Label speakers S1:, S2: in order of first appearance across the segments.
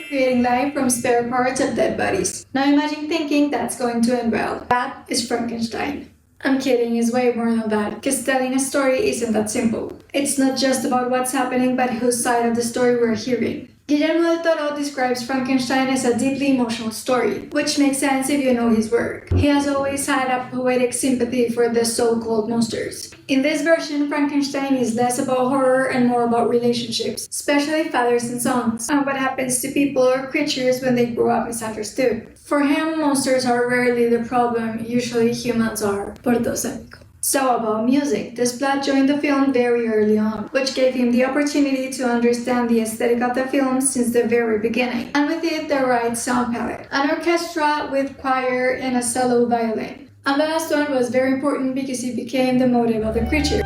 S1: creating life from spare parts of dead bodies. Now imagine thinking that's going to end well. That is Frankenstein. I'm kidding, it's way more than that, because telling a story isn't that simple. It's not just about what's happening, but whose side of the story we're hearing. Guillermo del Toro describes Frankenstein as a deeply emotional story, which makes sense if you know his work. He has always had a poetic sympathy for the so-called monsters. In this version, Frankenstein is less about horror and more about relationships, especially fathers and sons, and what happens to people or creatures when they grow up misunderstood. For him, monsters are rarely the problem, usually humans are. Por dos amigos. So about music, Desplat joined the film very early on, which gave him the opportunity to understand the aesthetic of the film since the very beginning, and with it the right sound palette. An orchestra with choir and a solo violin. And the last one was very important because it became the motive of the creature.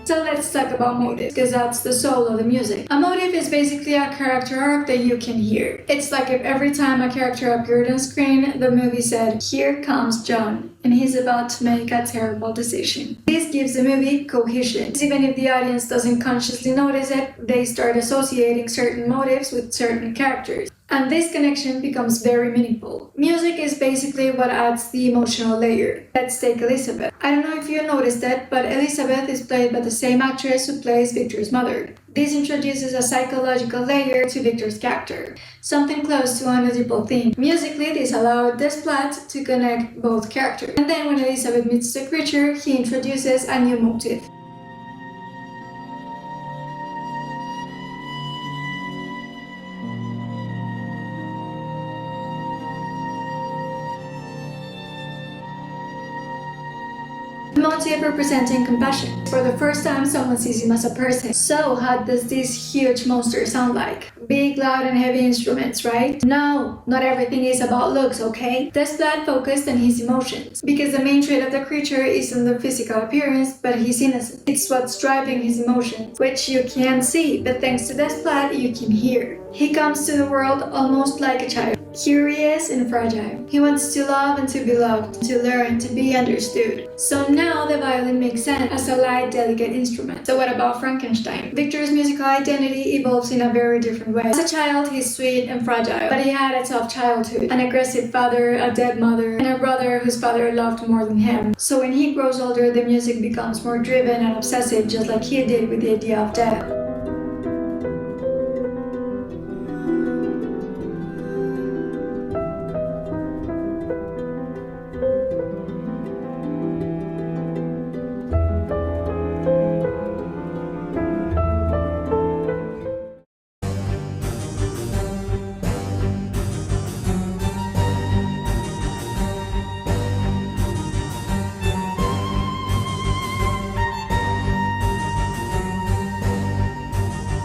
S1: So let's talk about motives, because that's the soul of the music. A motive is basically a character arc that you can hear. It's like if every time a character appeared on screen, the movie said, "Here comes John, and he's about to make a terrible decision." This gives the movie cohesion. Even if the audience doesn't consciously notice it, they start associating certain motives with certain characters. And this connection becomes very meaningful. Music is basically what adds the emotional layer. Let's take Elizabeth. I don't know if you noticed it, but Elizabeth is played by the same actress who plays Victor's mother. This introduces a psychological layer to Victor's character, something close to an Oedipal theme. Musically, this allowed Desplat to connect both characters. And then when Elizabeth meets the creature, he introduces a new motive. Motive representing compassion. For the first time, someone sees him as a person. So, how does this huge monster sound like? Big, loud, and heavy instruments, right? No, not everything is about looks, okay? Desplat focused on his emotions, because the main trait of the creature isn't the physical appearance, but his innocence. It's what's driving his emotions, which you can't see, but thanks to Desplat, you can hear. He comes to the world almost like a child, curious and fragile. He wants to love and to be loved, to learn, to be understood. So now the violin makes sense as a light, delicate instrument. So what about Frankenstein? Victor's musical identity evolves in a very different way. As a child, he's sweet and fragile, but he had a tough childhood, an aggressive father, a dead mother, and a brother whose father loved more than him. So when he grows older, the music becomes more driven and obsessive, just like he did with the idea of death.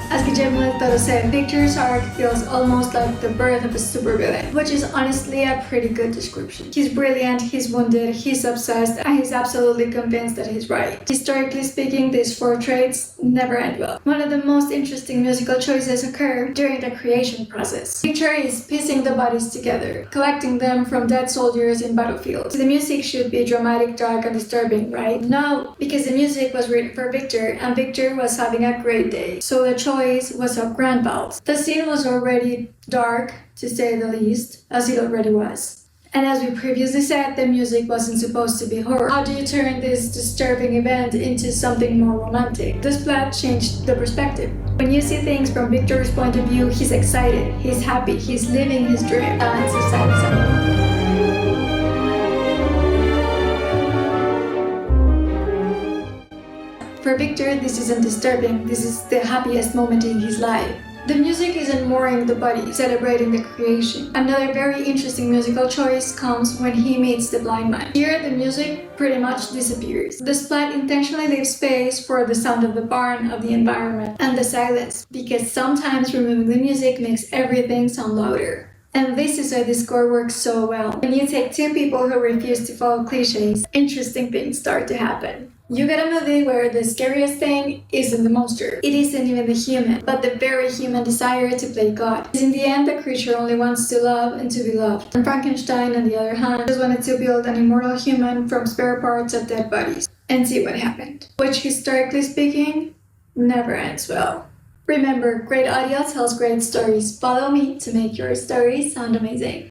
S1: As Guillermo del Toro said, Victor's arc feels almost like the birth of a supervillain, which is honestly a pretty good description. He's brilliant, he's wounded, he's obsessed, and he's absolutely convinced that he's right. Historically speaking, these four traits never end well. One of the most interesting musical choices occur during the creation process. Victor is piecing the bodies together, collecting them from dead soldiers in battlefields. The music should be dramatic, dark, and disturbing, right? No, because the music was written for Victor, and Victor was having a great day. So the choice was a grand belt. The scene was already dark, to say the least, as it already was. And as we previously said, the music wasn't supposed to be horror. How do you turn this disturbing event into something more romantic? Desplat changed the perspective. When you see things from Victor's point of view, he's excited, he's happy, he's living his dream. It's a sad song. For Victor, this isn't disturbing, this is the happiest moment in his life. The music isn't mooring the body, celebrating the creation. Another very interesting musical choice comes when he meets the blind man. Here, the music pretty much disappears. Desplat intentionally leaves space for the sound of the barn, of the environment, and the silence, because sometimes removing the music makes everything sound louder. And this is why this score works so well. When you take two people who refuse to follow cliches, interesting things start to happen. You get a movie where the scariest thing isn't the monster. It isn't even the human, but the very human desire to play God. In the end, the creature only wants to love and to be loved. And Frankenstein, on the other hand, just wanted to build an immortal human from spare parts of dead bodies. And see what happened. Which, historically speaking, never ends well. Remember, great audio tells great stories. Follow me to make your stories sound amazing.